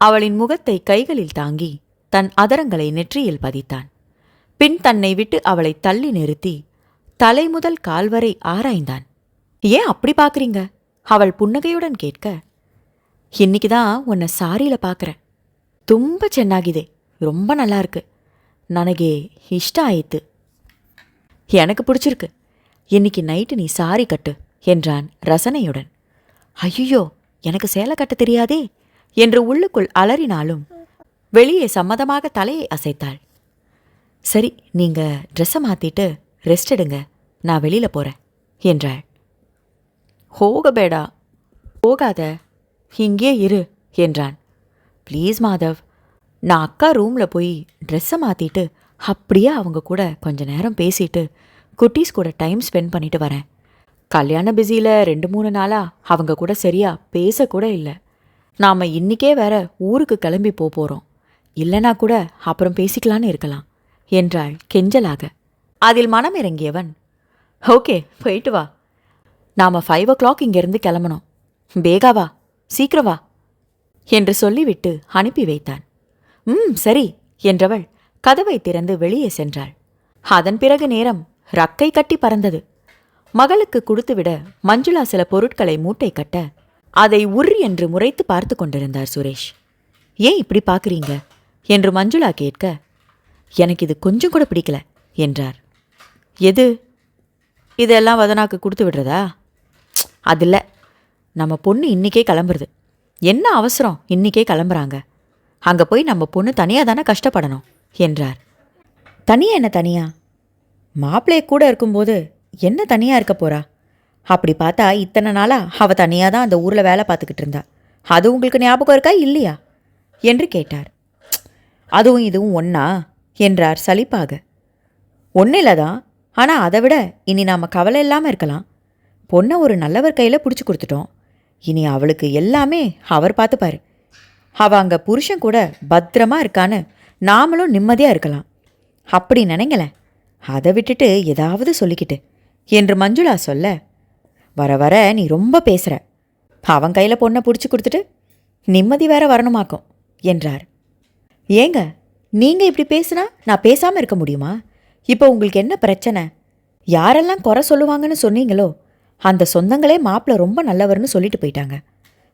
அவளின் முகத்தை கைகளில் தாங்கி தன் அதரங்களை நெற்றியில் பதித்தான். பின் தன்னை விட்டு அவளை தள்ளி நிறுத்தி தலை முதல் கால் வரை ஆராய்ந்தான். ஏன் அப்படி பார்க்குறீங்க? அவள் புன்னகையுடன் கேட்க, இன்னைக்குதான் உன்னை சாரியில பார்க்குறேன், ತುಂಬ ಚೆನ್ನಾಗಿದೆ, ரொம்ப நல்லா இருக்கு, ನನಗೆ ಇಷ್ಟ ಆಯಿತು, எனக்கு பிடிச்சிருக்கு, இன்னைக்கு நைட்டு நீ சாரி கட்டு என்றான் ரசனையுடன். ஐயோ, எனக்கு சேலை கட்ட தெரியாதே என்று உள்ளுக்குள் அலறினாலும் வெளியே சம்மதமாக தலையை அசைத்தாள். சரி, நீங்க ட்ரெஸ்ஸை மாத்திட்டு ரெஸ்ட் எடுங்க, நான் வெளியில போறேன் என்றாள். ஹோகபேடா, போகாத, இங்கே இரு என்றான். ப்ளீஸ் மாதவ், நான் அக்கா ரூமில் போய் ட்ரெஸ்ஸை மாற்றிட்டு அப்படியே அவங்க கூட கொஞ்ச நேரம் பேசிட்டு குட்டீஸ் கூட டைம் ஸ்பெண்ட் பண்ணிட்டு வரேன். கல்யாண பிஸியில் 2-3 நாளாக அவங்க கூட சரியா பேசக்கூட இல்லை. நாம் இன்றைக்கே வேற ஊருக்கு கிளம்பி போகிறோம், இல்லைனா கூட அப்புறம் பேசிக்கலான்னு இருக்கலாம் என்றாள் கெஞ்சலாக. அதில் மனம் இறங்கியவன், ஓகே போயிட்டு வா, நாம் 5 o'clock இங்கேருந்து கிளம்பணும், பேகா வா, சீக்கிரம் வா. என்று சொல்லிவிட்டு அனுப்பி வைத்தான். சரி என்றவள் கதவை திறந்து வெளியே சென்றாள். அதன் பிறகு நேரம் ரக்கை கட்டி பறந்தது. மகளுக்கு கொடுத்துவிட மஞ்சுளா சில பொருட்களை மூட்டை கட்ட அதை உர் என்று முறைத்து பார்த்து கொண்டிருந்தார் சுரேஷ். ஏன் இப்படி பார்க்குறீங்க என்று மஞ்சுளா கேட்க, எனக்கு இது கொஞ்சம் கூட பிடிக்கல என்றார். எது? இதெல்லாம் வதனாக்கு கொடுத்து விடுறதா? அதில்ல, நம்ம பொண்ணு இன்றைக்கே கிளம்புறது. என்ன அவசரம் இன்றைக்கே கிளம்புறாங்க? அங்கே போய் நம்ம பொண்ணு தனியாக தானே கஷ்டப்படணும் என்றார். தனியாக என்ன தனியா? மாப்பிள்ளைய கூட இருக்கும்போது என்ன தனியாக இருக்க போகிறா? அப்படி பார்த்தா இத்தனை நாளாக அவள் தனியாக தான் அந்த ஊரில் வேலை பார்த்துக்கிட்டு இருந்தா. அது உங்களுக்கு ஞாபகம் இருக்கா இல்லையா என்று கேட்டார். அதுவும் இதுவும் ஒன்றா என்றார் சலிப்பாக. ஒன்றில் தான், ஆனால் அதை விட இனி நாம் கவலை இல்லாமல் இருக்கலாம். பொண்ணை ஒரு நல்லவர் கையில் பிடிச்சி கொடுத்துட்டோம். இனி அவளுக்கு எல்லாமே அவர் பார்த்துப்பாரு. அவள் அங்கே புருஷன் கூட பத்திரமா இருக்கான்னு நாமளும் நிம்மதியாக இருக்கலாம். அப்படி நினைங்களேன். அதை விட்டுட்டு ஏதாவது சொல்லிக்கிட்டு என்று மஞ்சுளா சொல்ல, வர வர நீ ரொம்ப பேசுகிற. அவன் கையில் பொண்ணை பிடிச்சி கொடுத்துட்டு நிம்மதி வேற வரணுமாக்கும் என்றார். ஏங்க, நீங்கள் இப்படி பேசுனா நான் பேசாமல் இருக்க முடியுமா? இப்போ உங்களுக்கு என்ன பிரச்சனை? யாரெல்லாம் குறை சொல்லுவாங்கன்னு சொன்னீங்களோ அந்த சொந்தங்களே மாப்பிள்ளை ரொம்ப நல்லவர்னு சொல்லிட்டு போயிட்டாங்க.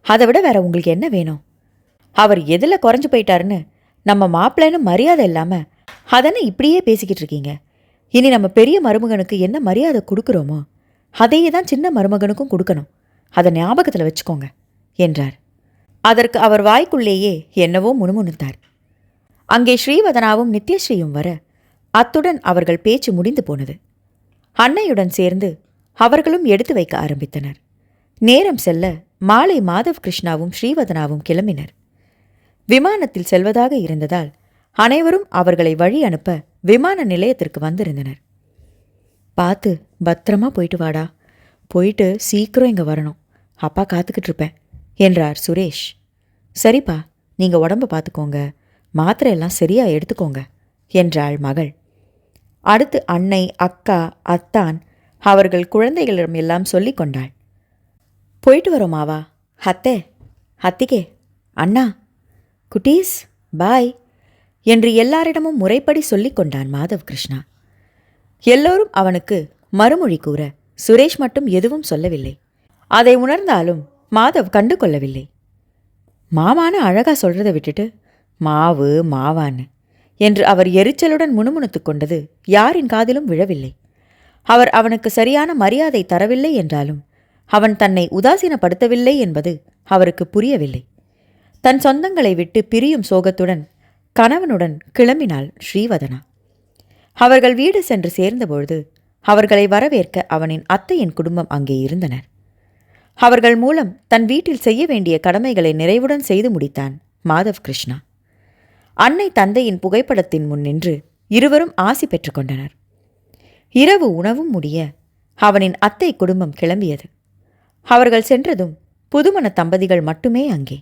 அதை விட வேற உங்களுக்கு என்ன வேணும்? அவர் எதில் குறைஞ்சு போயிட்டாருன்னு நம்ம மாப்பிள்ளைன்னு மரியாதை இல்லாமல் அதனை இப்படியே பேசிக்கிட்டு இருக்கீங்க. இனி நம்ம பெரிய மருமகனுக்கு என்ன மரியாதை கொடுக்குறோமோ அதையே தான் சின்ன மருமகனுக்கும் கொடுக்கணும். அதை ஞாபகத்தில் வச்சுக்கோங்க என்றார். அதற்கு அவர் வாய்க்குள்ளேயே என்னவோ முணுமுணுத்தார். அங்கே ஸ்ரீவதனாவும் நித்யஸ்ரீயும் வர அத்துடன் அவர்கள் பேச்சு முடிந்து போனது. அன்னையுடன் சேர்ந்து அவர்களும் எடுத்து வைக்க ஆரம்பித்தனர். நேரம் செல்ல மாலை மாதவ் கிருஷ்ணாவும் ஸ்ரீவதனாவும் கிளம்பினர். விமானத்தில் செல்வதாக இருந்ததால் அனைவரும் அவர்களை வழி அனுப்ப விமான நிலையத்திற்கு வந்திருந்தனர். பார்த்து பத்திரமா போயிட்டு வாடா, போயிட்டு சீக்கிரம் இங்கே வரணும், அப்பா காத்துக்கிட்டு இருப்பேன் என்றார் சுரேஷ். சரிப்பா, நீங்கள் உடம்பை பார்த்துக்கோங்க, மாத்திரையெல்லாம் சரியாக எடுத்துக்கோங்க என்றாள் மகள். அடுத்து அன்னை, அக்கா, அத்தான் அவர்கள் குழந்தைகளிடம் எல்லாம் சொல்லி கொண்டாள். போயிட்டு வரோமாவா? அத்தே, அத்திகே, அண்ணா, குட்டீஸ், பாய் என்று எல்லாரிடமும் முறைப்படி சொல்லிக் கொண்டான் மாதவ் கிருஷ்ணா. எல்லோரும் அவனுக்கு மறுமொழி கூற சுரேஷ் மட்டும் எதுவும் சொல்லவில்லை. அதை உணர்ந்தாலும் மாதவ் கண்டு கொள்ளவில்லை. மாமான்னு அழகா சொல்றதை விட்டுட்டு மாவு மாவான்னு என்று அவர் எரிச்சலுடன் முணுமுணுத்து கொண்டது யாரின் காதிலும் விழவில்லை. அவர் அவனுக்கு சரியான மரியாதை தரவில்லை என்றாலும் அவன் தன்னை உதாசீனப்படுத்தவில்லை என்பது அவருக்கு புரியவில்லை. தன் சொந்தங்களை விட்டு பிரியும் சோகத்துடன் கணவனுடன் கிளம்பினாள் ஸ்ரீவதனா. அவர்கள் வீடு சென்று சேர்ந்தபொழுது அவர்களை வரவேற்க அவனின் அத்தையின் குடும்பம் அங்கே இருந்தனர். அவர்கள் மூலம் தன் வீட்டில் செய்ய வேண்டிய கடமைகளை நிறைவுடன் செய்து முடித்தான் மாதவ் கிருஷ்ணா. அன்னை தந்தையின் புகைப்படத்தின் முன் நின்று இருவரும் ஆசி பெற்று கொண்டனர். இரவு உணவும் முடிய அவனின் அத்தை குடும்பம் கிளம்பியது. அவர்கள் சென்றதும் புதுமண தம்பதிகள் மட்டுமே அங்கே.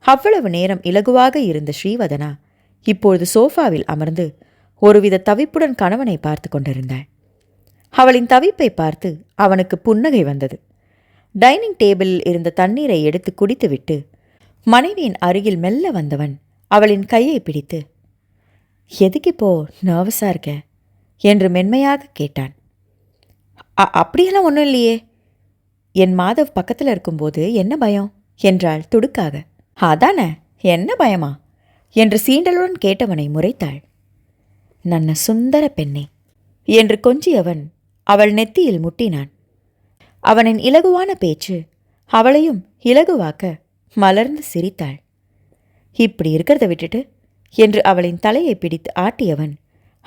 அவ்வளவு நேரம் இலகுவாக இருந்த ஸ்ரீவதனா இப்பொழுது சோஃபாவில் அமர்ந்து ஒருவித தவிப்புடன் கணவனை பார்த்து கொண்டிருந்தாள். அவளின் தவிப்பை பார்த்து அவனுக்கு புன்னகை வந்தது. டைனிங் டேபிளில் இருந்த தண்ணீரை எடுத்து குடித்துவிட்டு மனைவியின் அருகில் மெல்ல வந்தவன் அவளின் கையை பிடித்து, எதுக்கு இப்போ நர்வஸாக இருக்க என்று மென்மையாக கேட்டான். அப்படியெல்லாம் ஒன்றும் இல்லையே. என் மாதவ் பக்கத்தில் இருக்கும்போது என்ன பயம் என்றாள் துடுக்காக. அதானே, என்ன பயமா என்று சீண்டலுடன் கேட்டவனை முறைத்தாள். நன்ன சுந்தர பெண்ணே என்று கொஞ்சியவன் அவள் நெத்தியில் முட்டினான். அவனின் இலகுவான பேச்சு அவளையும் இலகுவாக்க மலர்ந்து சிரித்தாள். இப்படி இருக்கிறத விட்டுட்டு என்று அவளின் தலையை பிடித்து ஆட்டியவன்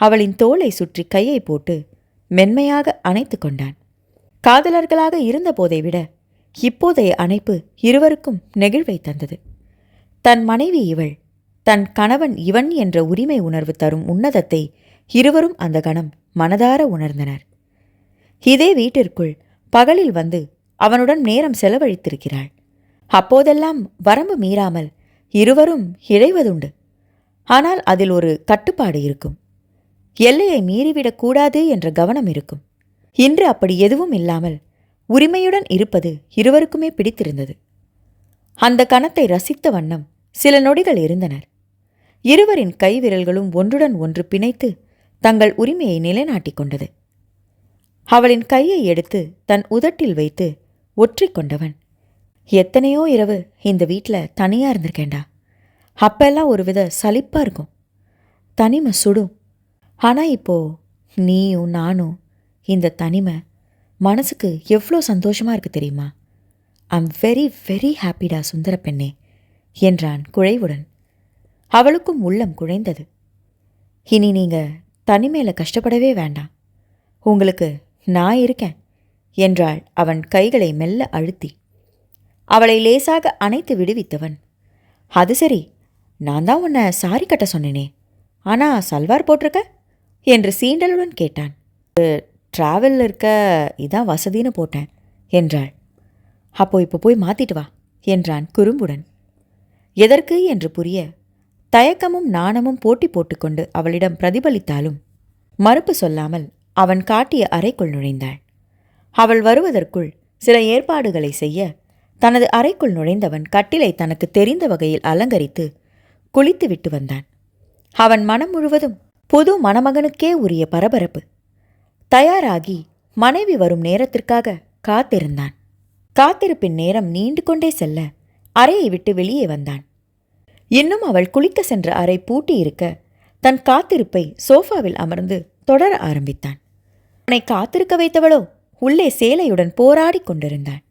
அவளின் தோளை சுற்றி கையை போட்டு மென்மையாக அணைத்து கொண்டான். காதலர்களாக இருந்த போதை விட இப்போதைய அணைப்பு இருவருக்கும் நெகிழ்வை தந்தது. தன் மனைவி இவள், தன் கணவன் இவன் என்ற உரிமை உணர்வு தரும் உன்னதத்தை இருவரும் அந்த கணம் மனதார உணர்ந்தனர். இதே வீட்டிற்குள் பகலில் வந்து அவனுடன் நேரம் செலவழித்திருக்கிறாள். அப்போதெல்லாம் வரம்பு மீறாமல் இருவரும் இழைவதுண்டு. ஆனால் அதில் ஒரு கட்டுப்பாடு இருக்கும். எல்லையை மீறிவிடக்கூடாது என்ற கவனம் இருக்கும். இன்று அப்படி எதுவும் இல்லாமல் உரிமையுடன் இருப்பது இருவருக்குமே பிடித்திருந்தது. அந்த கணத்தை ரசித்த வண்ணம் சில நொடிகள் இருந்தனர். இருவரின் கை விரல்களும் ஒன்றுடன் ஒன்று பிணைத்து தங்கள் உரிமையை நிலைநாட்டிக் கொண்டது. அவளின் கையை எடுத்து தன் உதட்டில் வைத்து ஒற்றிக்கொண்டவன், எத்தனையோ இரவு இந்த வீட்டில் தனியாக இருந்திருக்கேண்டா. அப்பெல்லாம் ஒரு வித சலிப்பாக இருக்கும், தனிமை சுடும். ஆனால் இப்போ நீயும் நானும், இந்த தனிமை மனசுக்கு எவ்வளோ சந்தோஷமாக இருக்குது தெரியுமா? ஐம் வெரி வெரி ஹாப்பிடா சுந்தர பெண்ணே என்றான் குழைவுடன். அவளுக்கும் உள்ளம் குழைந்தது. இனி நீங்கள் தனிமையில் கஷ்டப்படவே வேண்டாம், உங்களுக்கு நான் இருக்கேன் என்றாள் அவன் கைகளை மெல்ல அழுத்தி. அவளை லேசாக அணைத்து விடுவித்தவன், அது சரி, நான் தான் உன்னை சாரி கட்ட சொன்னேனே, ஆனால் சல்வார் போட்டிருக்க என்று சீண்டலுடன் கேட்டான். டிராவலில் இருக்க இதான் வசதின்னு போட்டேன் என்றாள். அப்போ இப்போ போய் மாற்றிட்டு வா என்றான் குறும்புடன். எதற்கு என்று புரிய தயக்கமும் நாணமும் போட்டி போட்டுக்கொண்டு அவளிடம் பிரதிபலித்தாலும் மறுப்பு சொல்லாமல் அவன் காட்டிய அறைக்குள் நுழைந்தாள். அவள் வருவதற்குள் சில ஏற்பாடுகளை செய்ய தனது அறைக்குள் நுழைந்தவன் கட்டிலை தனக்கு தெரிந்த வகையில் அலங்கரித்து குளித்து விட்டு வந்தான். அவன் மனம் முழுவதும் புது மணமகனுக்கே உரிய பரபரப்பு. தயாராகி மனைவி வரும் நேரத்திற்காக காத்திருந்தான். காத்திருப்பின் நேரம் நீண்டு கொண்டே செல்ல அறையை விட்டு வெளியே வந்தான். இன்னும் அவள் குளிக்க சென்ற அறை பூட்டி இருக்க தன் காத்திருப்பை சோஃபாவில் அமர்ந்து தொடர ஆரம்பித்தான். அவனை காத்திருக்க வைத்தவளோ உள்ளே சேலையுடன் போராடி கொண்டிருந்தாள்.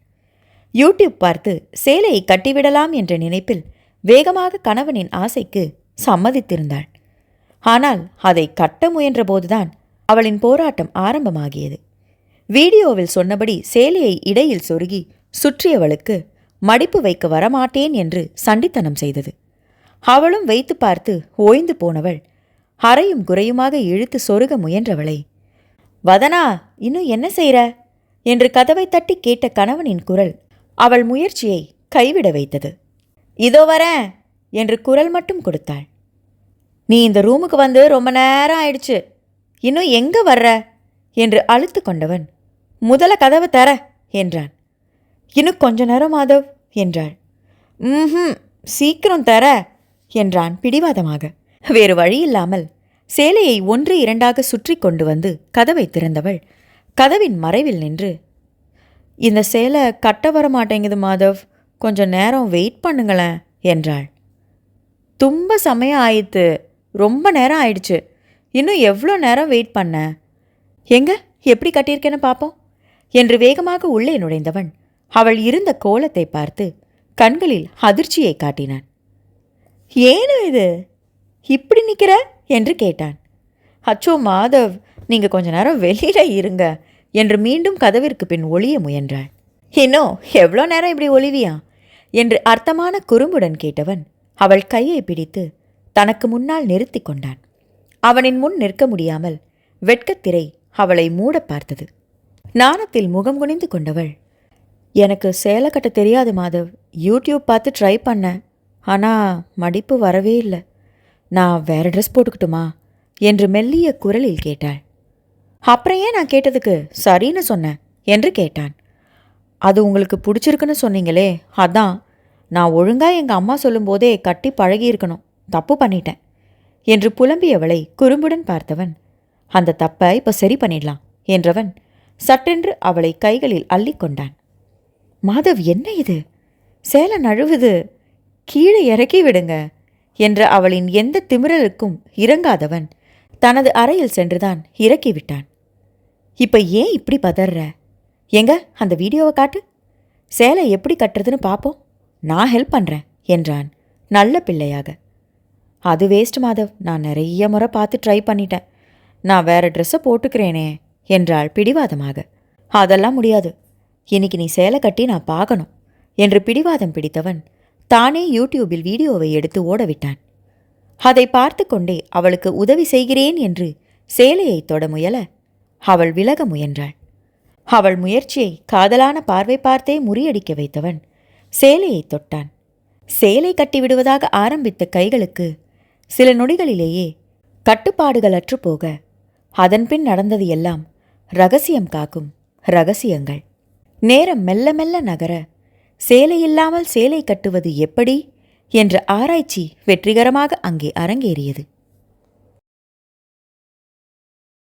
யூடியூப் பார்த்து சேலையை கட்டிவிடலாம் என்ற நினைப்பில் வேகமாக கணவனின் ஆசைக்கு சம்மதித்திருந்தாள். ஆனால் அதை கட்ட முயன்றபோதுதான் அவளின் போராட்டம் ஆரம்பமாகியது. வீடியோவில் சொன்னபடி சேலையை இடையில் சொருகி சுற்றியவளுக்கு மடிப்பு வைக்க வரமாட்டேன் என்று சண்டித்தனம் செய்தது. அவளும் வைத்து பார்த்து ஓய்ந்து போனவள் அறையும் குறையுமாக இழுத்து சொருக முயன்றவளை, வதனா, இன்னும் என்ன செய்ற என்று கதவை தட்டி கேட்ட கணவனின் குரல் அவள் முயற்சியை கைவிட வைத்தது. இதோ வரேன் என்று குரல் மட்டும் கொடுத்தாள். நீ இந்த ரூமுக்கு வந்து ரொம்ப நேரம் ஆயிடுச்சு, இன்னும் எங்க வர்ற என்று அழுத்து கொண்டவன், முதல கதவை தர என்றான். இன்னும் கொஞ்ச நேரம் மாதவ் என்றாள். சீக்கிரம் தர என்றான் பிடிவாதமாக. வேறு வழியில்லாமல் சேலையை ஒன்று இரண்டாக சுற்றி கொண்டு வந்து கதவை திறந்தவள் கதவின் மறைவில் நின்று, இந்த சேலை கட்ட வர மாட்டேங்குது மாதவ், கொஞ்சம் நேரம் வெயிட் பண்ணுங்களேன் என்றாள். தும்ப சமயம் ஆயிடுத்து, ரொம்ப நேரம் ஆயிடுச்சு, இன்னும் எவ்வளோ நேரம் வெயிட் பண்ண? எங்க எப்படி கட்டியிருக்கேன்னு பார்ப்போம் என்று வேகமாக உள்ளே நுழைந்தவன் அவள் இருந்த கோலத்தை பார்த்து கண்களில் அதிர்ச்சியை காட்டினான். ஏனோ இது இப்படி நிற்கிற என்று கேட்டான். அச்சோ மாதவ், நீங்கள் கொஞ்ச நேரம் வெளியில இருங்க என்று மீண்டும் கதவிற்கு பின் ஒளிய முயன்றாள். இன்னும் எவ்வளோ நேரம் இப்படி ஒளிவியா என்று அர்த்தமான குறும்புடன் கேட்டவன் அவள் கையை பிடித்து தனக்கு முன்னால் நிறுத்தி கொண்டான். அவனின் முன் நிற்க முடியாமல் வெட்கத்திரை அவளை மூட பார்த்தது. நாணத்தில் முகம் குனிந்து கொண்டவள், எனக்கு சேலை கட்ட தெரியாது மாதவ், யூடியூப் பார்த்து ட்ரை பண்ணேன், ஆனால் மடிப்பு வரவே இல்லை, நான் வேற ட்ரெஸ் போட்டுக்கிட்டுமா என்று மெல்லிய குரலில் கேட்டாள். அப்புறம் ஏன் நான் கேட்டதுக்கு சரின்னு சொன்னேன் என்று கேட்டான். அது உங்களுக்கு பிடிச்சிருக்குன்னு சொன்னீங்களே, அதான். நான் ஒழுங்காக எங்கள் அம்மா சொல்லும்போதே கட்டி பழகியிருக்கணும், தப்பு பண்ணிட்டேன் என்று புலம்பியவளை குறும்புடன் பார்த்தவன், அந்த தப்பை இப்போ சரி பண்ணிடலாம் என்றவன் சட்டென்று அவளை கைகளில் அள்ளி கொண்டான். மாதவ், என்ன இது, சேலை நழுவுது, கீழே இறக்கி விடுங்க என்ற அவளின் எந்த திமிறலுக்கும் இறங்காதவன் தனது அறையில் சென்றுதான் இறக்கிவிட்டான். இப்போ ஏன் இப்படி பதற? எங்க அந்த வீடியோவை காட்டு, சேலை எப்படி கட்டுறதுன்னு பார்ப்போம், நான் ஹெல்ப் பண்ணுறேன் என்றான் நல்ல பிள்ளையாக. அது வேஸ்ட் மாதவ், நான் நிறைய முறை பார்த்து ட்ரை பண்ணிட்டேன், நான் வேற ட்ரெஸ்ஸை போட்டுக்கிறேனே என்றாள் பிடிவாதமாக. அதெல்லாம் முடியாது, இன்னைக்கு நீ சேலை கட்டி நான் பார்க்கணும் என்று பிடிவாதம் பிடித்தவன் தானே யூடியூபில் வீடியோவை எடுத்து ஓடவிட்டான். அதை பார்த்து கொண்டே அவளுக்கு உதவி செய்கிறேன் என்று சேலையை தொட முயல அவள் விலக முயன்றாள். அவள் முயற்சியை காதலான பார்வை பார்த்தே முறியடிக்க வைத்தவன் சேலையை தொட்டான். சேலை கட்டிவிடுவதாக ஆரம்பித்த கைகளுக்கு சில நொடிகளிலேயே கட்டுப்பாடுகளற்று போக அதன்பின் நடந்தது எல்லாம் ரகசியம் காக்கும் ரகசியங்கள். நேரம் மெல்ல மெல்ல நகர சேலை இல்லாமல் சேலை கட்டுவது எப்படி என்ற ஆராய்ச்சி வெற்றிகரமாக அங்கே அரங்கேறியது.